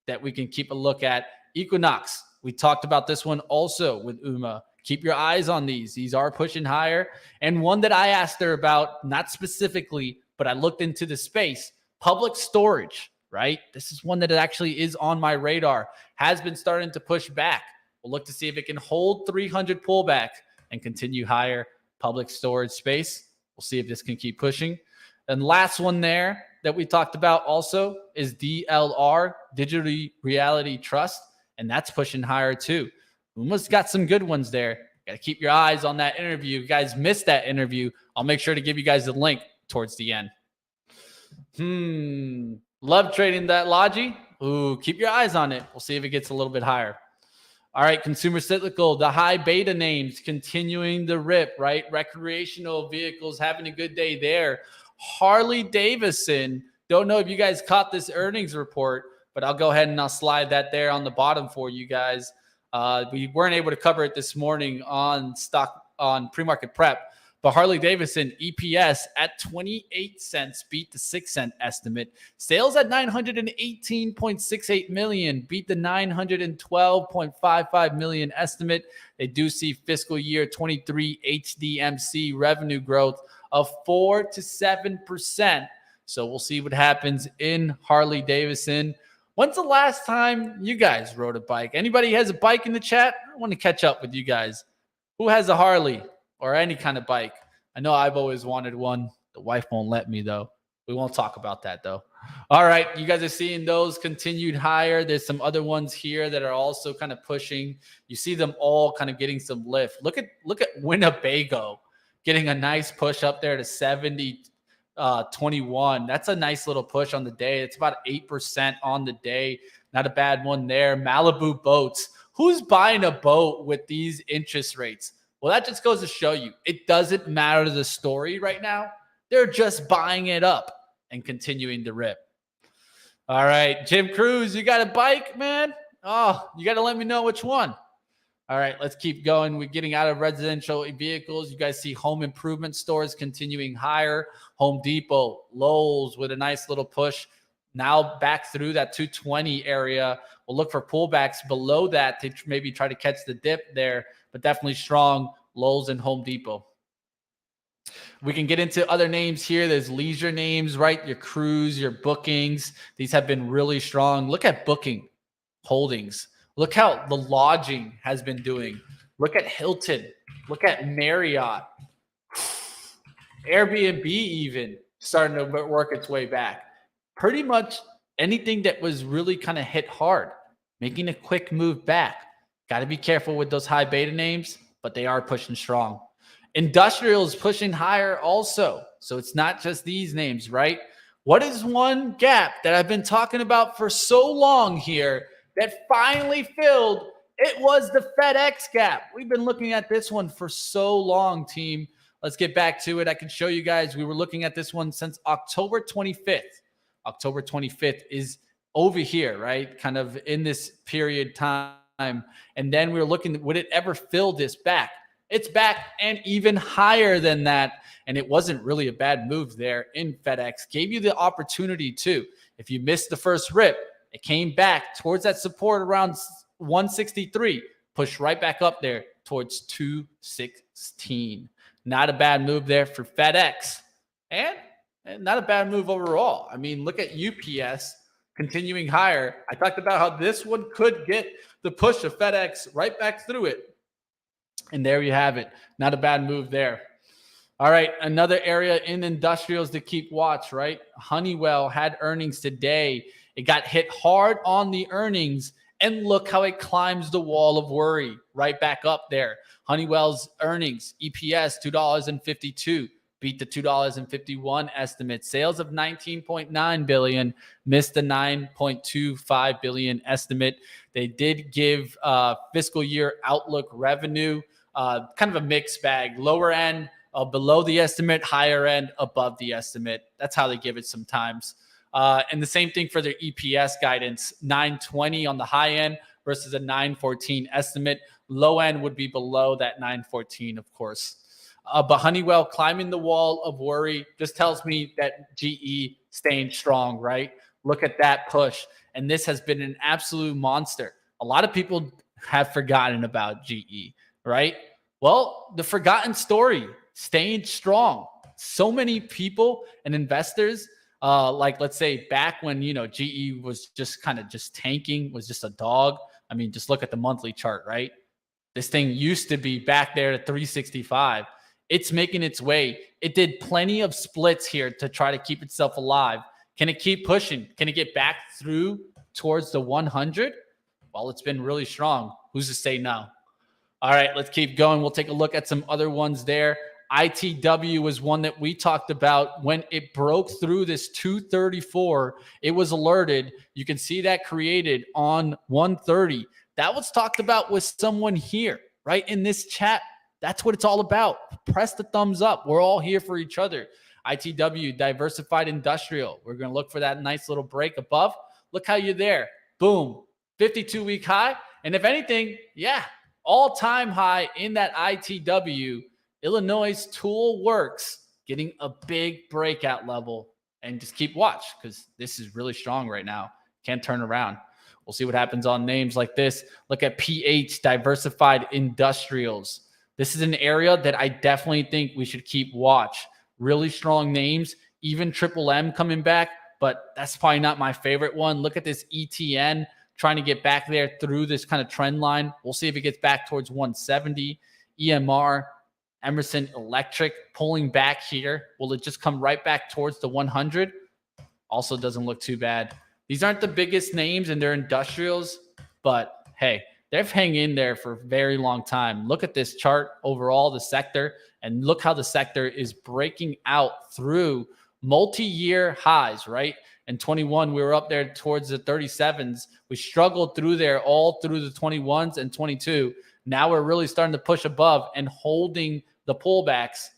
that we can keep a look at. Equinox, we talked about this one also with Uma. Keep your eyes on these. These are pushing higher. And one that I asked her about, not specifically, but I looked into the space, public storage, right? This is one that actually is on my radar, has been starting to push back. We'll look to see if it can hold 300 pullback and continue higher. Public storage space. We'll see if this can keep pushing. And last one there that we talked about also is DLR, Digital Reality Trust, and that's pushing higher too. Uma's got some good ones there. Got to keep your eyes on that interview. If you guys missed that interview, I'll make sure to give you guys the link towards the end. Love trading that Logi. Ooh, keep your eyes on it. We'll see if it gets a little bit higher. All right, consumer cyclical, the high beta names continuing the rip, right? Recreational vehicles having a good day there. Harley Davidson. Don't know if you guys caught this earnings report, but I'll go ahead and I'll slide that there on the bottom for you guys. We weren't able to cover it this morning on pre-market prep, but Harley Davidson EPS at 28 cents beat the 6-cent estimate. Sales at 918.68 million beat the 912.55 million estimate. They do see fiscal year 23 HDMC revenue growth of 4 to 7%. So we'll see what happens in Harley Davidson. When's the last time you guys rode a bike? Anybody has a bike in the chat? I want to catch up with you guys. Who has a Harley or any kind of bike? I know I've always wanted one. The wife won't let me, though. We won't talk about that, though. All right, you guys are seeing those continued higher. There's some other ones here that are also kind of pushing. You see them all kind of getting some lift. Look at Winnebago getting a nice push up there to 70.21. That's a nice little push on the day. It's about 8% on the day. Not a bad one there. Malibu Boats. Who's buying a boat with these interest rates? Well, that just goes to show you it doesn't matter the story right now. They're just buying it up and continuing to rip. All right, Jim Cruz, you got a bike, man? Oh, you got to let me know which one. All right, let's keep going. We're getting out of residential vehicles. You guys see home improvement stores continuing higher. Home Depot, Lowe's with a nice little push. Now back through that 220 area. We'll look for pullbacks below that to maybe try to catch the dip there, but definitely strong Lowe's and Home Depot. We can get into other names here. There's leisure names, right? Your cruise, your bookings. These have been really strong. Look at booking holdings. Look how the lodging has been doing. Look at Hilton. Look at Marriott. Airbnb even starting to work its way back. Pretty much anything that was really kind of hit hard, making a quick move back. Got to be careful with those high beta names, but they are pushing strong. Industrial is pushing higher also. So it's not just these names, right? What is one gap that I've been talking about for so long here that finally filled? It was the FedEx gap. We've been looking at this one for so long, team. Let's get back to it. I can show you guys. We were looking at this one since October 25th. October 25th is over here, right? Kind of in this period time. And then we were looking, would it ever fill this back? It's back and even higher than that. And it wasn't really a bad move there in FedEx. Gave you the opportunity to. If you missed the first rip, it came back towards that support around 163. Pushed right back up there towards 216. Not a bad move there for FedEx. And not a bad move overall. I mean, look at UPS continuing higher. I talked about how this one could get the push of FedEx right back through it. And there you have it. Not a bad move there. All right, another area in industrials to keep watch, right? Honeywell had earnings today. It got hit hard on the earnings, and look how it climbs the wall of worry right back up there. Honeywell's earnings, EPS, $2.52, beat the $2.51 estimate. Sales of $19.9 billion, missed the $9.25 billion estimate. They did give fiscal year outlook revenue, kind of a mixed bag. Lower end, below the estimate, higher end, above the estimate. That's how they give it sometimes. And the same thing for their EPS guidance, 920 on the high end versus a 914 estimate. Low end would be below that 914, of course. But Honeywell climbing the wall of worry just tells me that GE staying strong, right? Look at that push. And this has been an absolute monster. A lot of people have forgotten about GE, right? Well, the forgotten story, staying strong. So many people and investors, like let's say back when, GE was just kind of just tanking, was just a dog. I mean, just look at the monthly chart, right? This thing used to be back there at 365. It's making its way. It did plenty of splits here to try to keep itself alive. Can it keep pushing? Can it get back through towards the 100? Well, it's been really strong. Who's to say no? All right, let's keep going. We'll take a look at some other ones there. ITW was one that we talked about when it broke through this 234. It was alerted. You can see that created on 130. That was talked about with someone here, right? In this chat. That's what it's all about. Press the thumbs up. We're all here for each other. ITW, diversified industrial. We're going to look for that nice little break above. Look how you're there. Boom. 52-week high. And if anything, yeah, all-time high in that ITW. Illinois Tool Works getting a big breakout level. And just keep watch because this is really strong right now. Can't turn around. We'll see what happens on names like this. Look at PH, diversified industrials. This is an area that I definitely think we should keep watch. Really strong names, even Triple M coming back, but that's probably not my favorite one. Look at this ETN trying to get back there through this kind of trend line. We'll see if it gets back towards 170. EMR, Emerson Electric pulling back here. Will it just come right back towards the 100? Also doesn't look too bad. These aren't the biggest names and they're industrials, but hey, they've hung in there for a very long time. Look at this chart overall, the sector, and look how the sector is breaking out through multi-year highs, right? In 21, we were up there towards the 37s. We struggled through there all through the 21s and 22. Now we're really starting to push above and holding the pullbacks.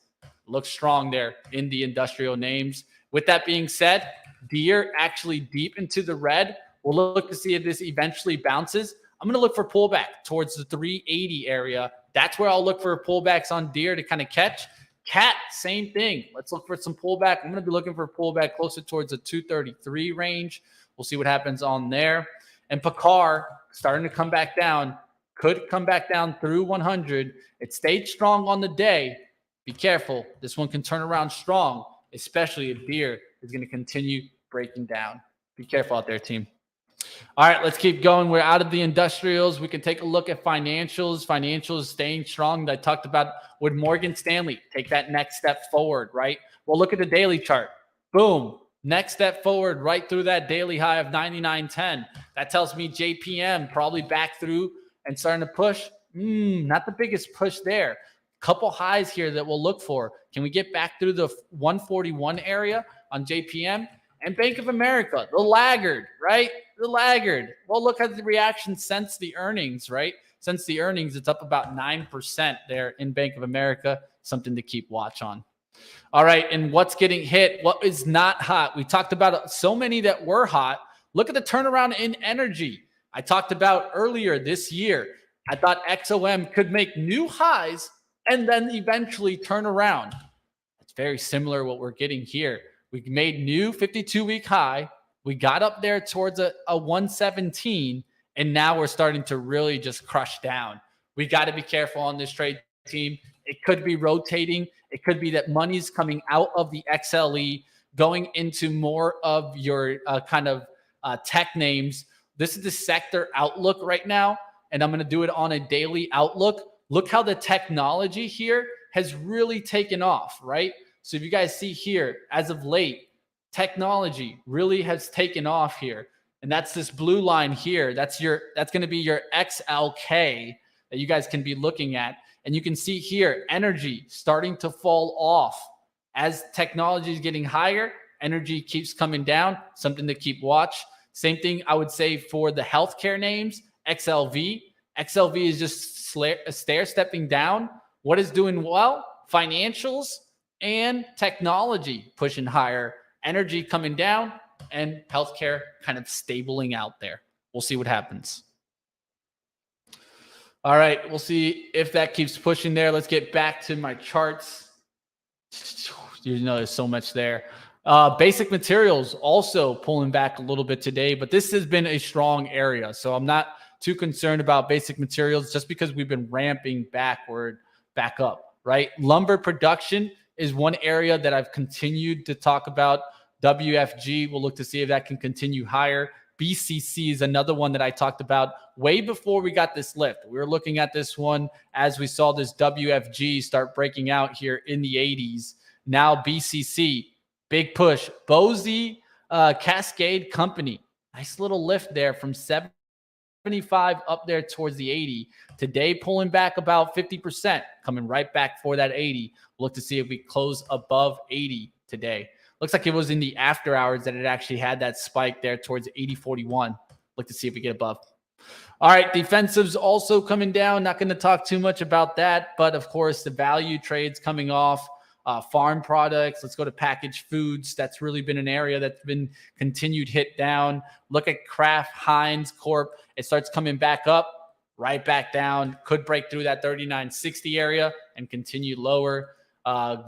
Looks strong there in the industrial names. With that being said, Deere actually deep into the red. We'll look to see if this eventually bounces. I'm going to look for pullback towards the 380 area. That's where I'll look for pullbacks on Deere to kind of catch. Cat, same thing. Let's look for some pullback. I'm going to be looking for a pullback closer towards the 233 range. We'll see what happens on there. And Picard starting to come back down. Could come back down through 100. It stayed strong on the day be careful. This one can turn around strong, especially if beer is going to continue breaking down. Be careful out there, team. All right, let's keep going. We're out of the industrials. We can take a look at financials. Financials staying strong. I talked about would Morgan Stanley take that next step forward, right? Well, look at the daily chart. Boom. Next step forward right through that daily high of 99.10. That tells me JPM probably back through and starting to push. Not the biggest push there. Couple highs here that we'll look for. Can we get back through the 141 area on JPM? And Bank of America, the laggard, right? The laggard. Well, look at the reaction since the earnings, right? Since the earnings, it's up about 9% there in Bank of America. Something to keep watch on. All right, and what's getting hit? What is not hot? We talked about so many that were hot. Look at the turnaround in energy. I talked about earlier this year. I thought XOM could make new highs and then eventually turn around. It's very similar to what we're getting here. We made new 52-week high. We got up there towards a 117, and now we're starting to really just crush down. We got to be careful on this trade, team. It could be rotating. It could be that money's coming out of the XLE, going into more of your tech names. This is the sector outlook right now, and I'm going to do it on a daily outlook. Look how the technology here has really taken off, right? So if you guys see here, as of late, technology really has taken off here. And that's this blue line here. That's going to be your XLK that you guys can be looking at. And you can see here, energy starting to fall off. As technology is getting higher, energy keeps coming down, something to keep watch. Same thing I would say for the healthcare names, XLV. XLV is just stair-stepping down. What is doing well? Financials and technology pushing higher, energy coming down, and healthcare kind of stabling out there. We'll see what happens. All right, we'll see if that keeps pushing there. Let's get back to my charts. You know, there's so much there. Basic materials also pulling back a little bit today, but this has been a strong area. So I'm not too concerned about basic materials just because we've been ramping back up, right? Lumber production is one area that I've continued to talk about. WFG, we'll look to see if that can continue higher. BCC is another one that I talked about way before we got this lift. We were looking at this one as we saw this WFG start breaking out here in the 80s. Now BCC, big push. Boise Cascade Company, nice little lift there from 75 up there towards the 80. Today pulling back about 50%, coming right back for that 80. We'll look to see if we close above 80 today. Looks like it was in the after hours that it actually had that spike there towards 80.41. Look to see if we get above. All right, defensives also coming down. Not going to talk too much about that, but of course the value trades coming off. Farm products. Let's go to packaged foods. That's really been an area that's been continued hit down. Look at Kraft Heinz Corp. It starts coming back up, right back down. Could break through that 39.60 area and continue lower.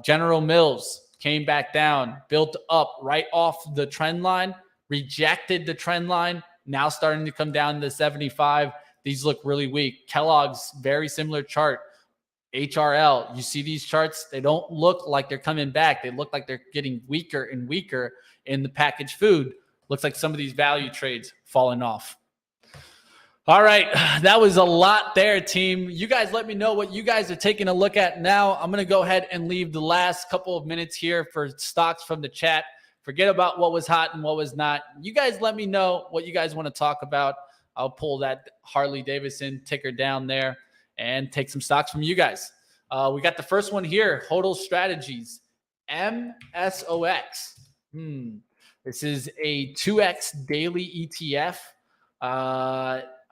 General Mills came back down, built up right off the trend line, rejected the trend line, now starting to come down to 75. These look really weak. Kellogg's, very similar chart. HRL, you see these charts, they don't look like they're coming back. They look like they're getting weaker and weaker in the packaged food. Looks like some of these value trades falling off. All right, that was a lot there, team. You guys let me know what you guys are taking a look at now. I'm going to go ahead and leave the last couple of minutes here for stocks from the chat. Forget about what was hot and what was not. You guys let me know what you guys want to talk about. I'll pull that Harley Davidson ticker down there and take some stocks from you guys. We got the first one here, Hodl Strategies, MSOX. This is a 2X daily ETF.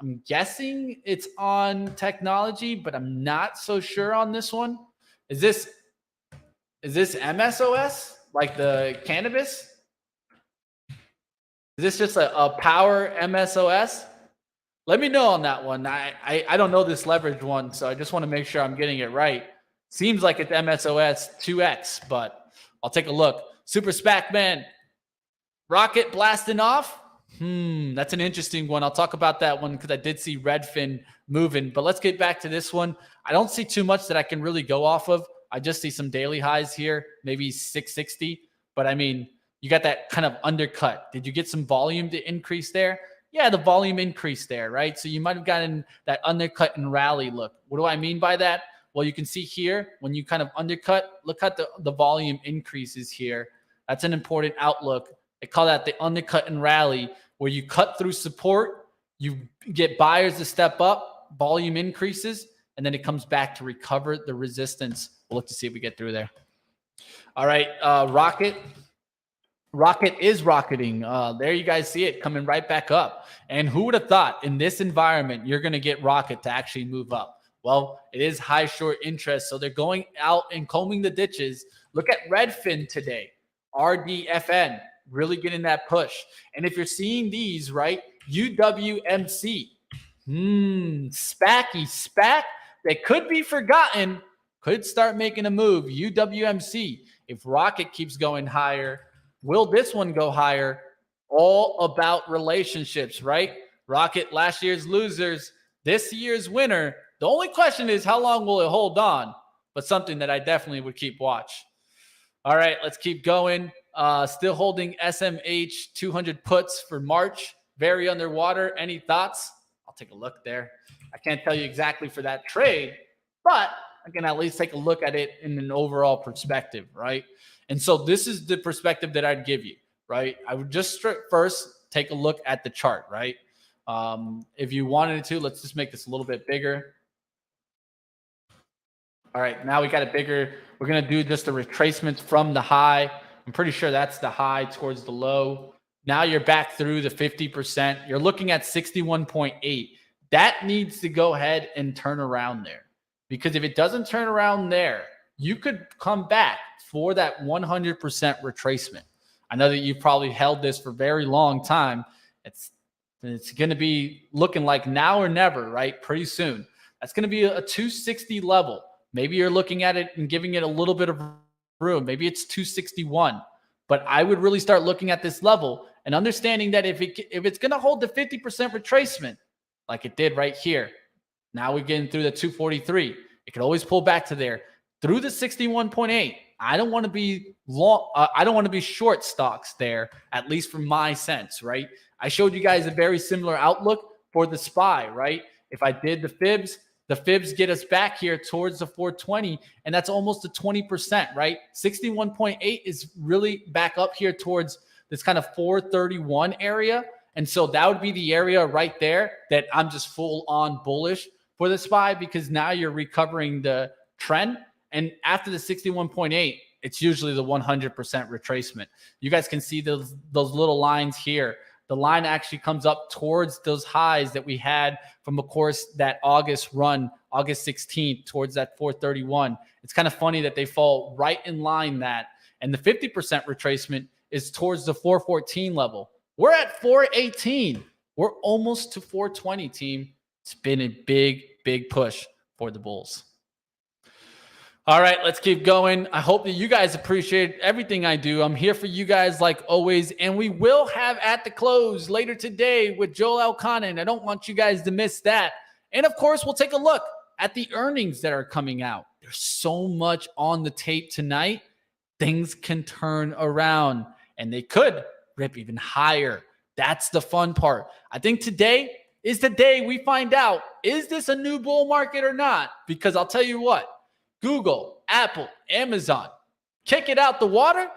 I'm guessing it's on technology, but I'm not so sure on this one. Is this MSOS, like the cannabis? Is this just a power MSOS? Let me know on that one. I don't know this leverage one, so I just want to make sure I'm getting it right. Seems like it's MSOS 2X, but I'll take a look. Super SPAC Man, rocket blasting off. That's an interesting one. I'll talk about that one because I did see Redfin moving. But let's get back to this one. I don't see too much that I can really go off of. I just see some daily highs here, maybe 660. But I mean, you got that kind of undercut. Did you get some volume to increase there? Yeah, the volume increased there, right? So you might have gotten that undercut and rally look. What do I mean by that? Well, you can see here, when you kind of undercut, look at the volume increases here. That's an important outlook. They call that the undercut and rally, where you cut through support, you get buyers to step up, volume increases, and then it comes back to recover the resistance. We'll look to see if we get through there. All right, Rocket. Rocket is rocketing. There you guys see it coming right back up. And who would have thought in this environment you're going to get Rocket to actually move up? Well, it is high short interest, so they're going out and combing the ditches. Look at Redfin today. RDFN really getting that push. And if you're seeing these, right, UWMC, SPAC that could be forgotten, could start making a move. UWMC, if Rocket keeps going higher, will this one go higher? All about relationships, right? Rocket, last year's losers, this year's winner. The only question is, how long will it hold on? But something that I definitely would keep watch. All right, let's keep going. Still holding SMH 200 puts for March. Very underwater. Any thoughts? I'll take a look there. I can't tell you exactly for that trade, but I can at least take a look at it in an overall perspective, right? And so this is the perspective that I'd give you, right? I would just first take a look at the chart, right? If you wanted to, let's just make this a little bit bigger. All right, now we got it bigger. We're going to do just the retracements from the high. I'm pretty sure that's the high towards the low. Now you're back through the 50%. You're looking at 61.8. That needs to go ahead and turn around there. Because if it doesn't turn around there, you could come back for that 100% retracement. I know that you've probably held this for a very long time. It's going to be looking like now or never, right? Pretty soon. That's going to be a 260 level. Maybe you're looking at it and giving it a little bit of room. Maybe it's 261. But I would really start looking at this level and understanding that if it's going to hold the 50% retracement, like it did right here, now we're getting through the 243. It could always pull back to there through the 61.8. I don't want to be long. I don't want to be short stocks there, at least from my sense, right? I showed you guys a very similar outlook for the SPY, right? If I did the fibs get us back here towards the 420, and that's almost a 20%, right? 61.8 is really back up here towards this kind of 431 area. And so that would be the area right there that I'm just full on bullish for the SPY, because now you're recovering the trend. And after the 61.8, it's usually the 100% retracement. You guys can see those little lines here. The line actually comes up towards those highs that we had from, of course, that August run, August 16th, towards that 431. It's kind of funny that they fall right in line that. And the 50% retracement is towards the 414 level. We're at 418. We're almost to 420, team. It's been a big, big push for the bulls. All right, let's keep going. I hope that you guys appreciate everything I do. I'm here for you guys like always, and we will have At the Close later today with Joel Elconin. I don't want you guys to miss that. And of course, we'll take a look at the earnings that are coming out. There's so much on the tape tonight. Things can turn around, and they could rip even higher. That's the fun part. I think today is the day we find out, is this a new bull market or not? Because I'll tell you what, Google, Apple, Amazon, kick it out the water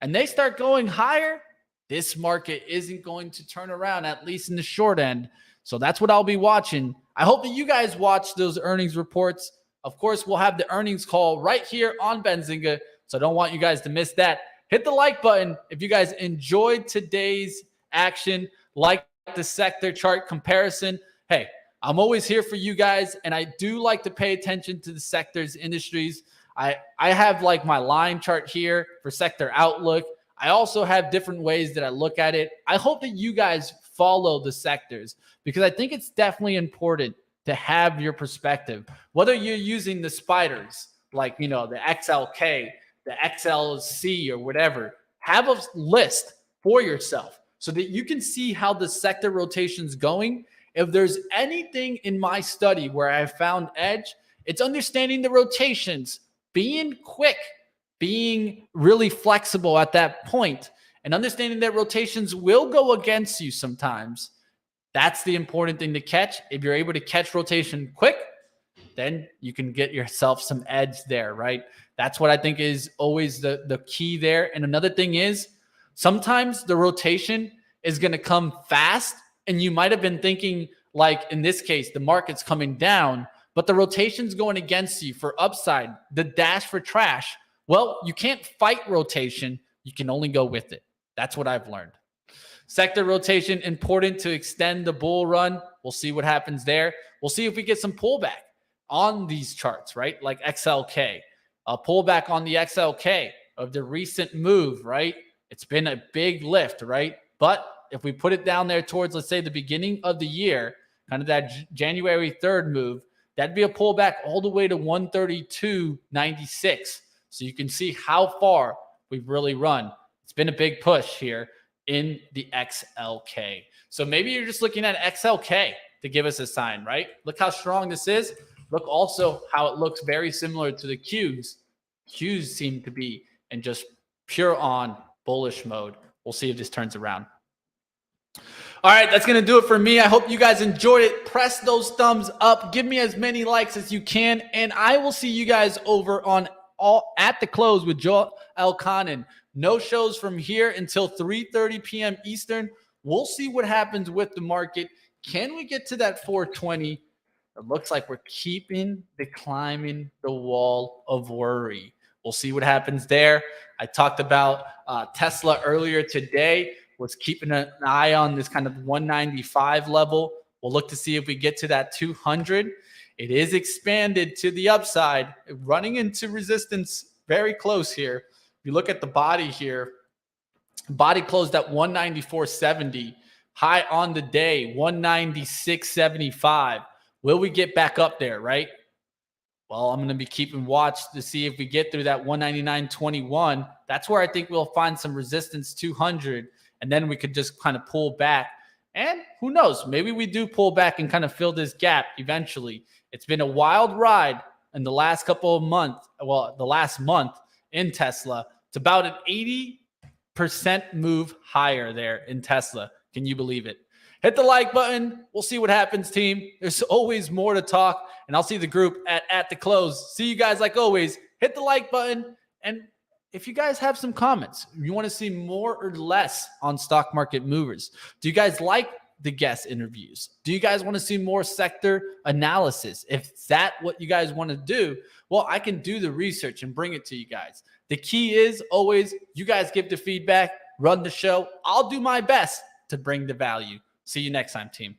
and they start going higher, this market isn't going to turn around, at least in the short end. So that's what I'll be watching. I hope that you guys watch those earnings reports. Of course, we'll have the earnings call right here on Benzinga, so I don't want you guys to miss that. Hit the like button if you guys enjoyed today's action, like the sector chart comparison. Hey, I'm always here for you guys, and I do like to pay attention to the sectors, industries. I have like my line chart here for sector outlook. I also have different ways that I look at it. I hope that you guys follow the sectors, because I think it's definitely important to have your perspective. Whether you're using the spiders, like, you know, the XLK, the XLC, or whatever, have a list for yourself so that you can see how the sector rotation's going. If there's anything in my study where I found edge, it's understanding the rotations being quick, being really flexible at that point, and understanding that rotations will go against you sometimes. That's the important thing to catch. If you're able to catch rotation quick, then you can get yourself some edge there, right? That's what I think is always the key there. And another thing is sometimes the rotation is going to come fast, and you might have been thinking, like in this case, the market's coming down, but the rotation's going against you for upside, the dash for trash. Well, you can't fight rotation. You can only go with it. That's what I've learned. Sector rotation, important to extend the bull run. We'll see what happens there. We'll see if we get some pullback on these charts, right? Like XLK, a pullback on the XLK of the recent move, right? It's been a big lift, right? But if we put it down there towards, let's say, the beginning of the year, kind of that January 3rd move, that'd be a pullback all the way to 132.96. So you can see how far we've really run. It's been a big push here in the XLK. So maybe you're just looking at XLK to give us a sign, right? Look how strong this is. Look also how it looks very similar to the Qs. Qs seem to be in just pure on bullish mode. We'll see if this turns around. All right, that's going to do it for me. I hope you guys enjoyed it. Press those thumbs up. Give me as many likes as you can. And I will see you guys over on at the close with Joel Elconin. No shows from here until 3:30 p.m. Eastern. We'll see what happens with the market. Can we get to that 420? It looks like we're climbing the wall of worry. We'll see what happens there. I talked about Tesla earlier today, was keeping an eye on this kind of 195 level. We'll look to see if we get to that 200. It is expanded to the upside, running into resistance very close here. If you look at the body here, body closed at 194.70. High on the day, 196.75. Will we get back up there, right? Well, I'm going to be keeping watch to see if we get through that 199.21. That's where I think we'll find some resistance, 200, and then we could just kind of pull back. And who knows? Maybe we do pull back and kind of fill this gap eventually. It's been a wild ride in the last couple of months. Well, the last month in Tesla. It's about an 80% move higher there in Tesla. Can you believe it? Hit the like button. We'll see what happens, team. There's always more to talk, and I'll see the group at the close. See you guys like always. Hit the like button, and if you guys have some comments, you want to see more or less on stock market movers. Do you guys like the guest interviews? Do you guys want to see more sector analysis? If that's what you guys want to do, well, I can do the research and bring it to you guys. The key is always you guys give the feedback, run the show. I'll do my best to bring the value. See you next time, team.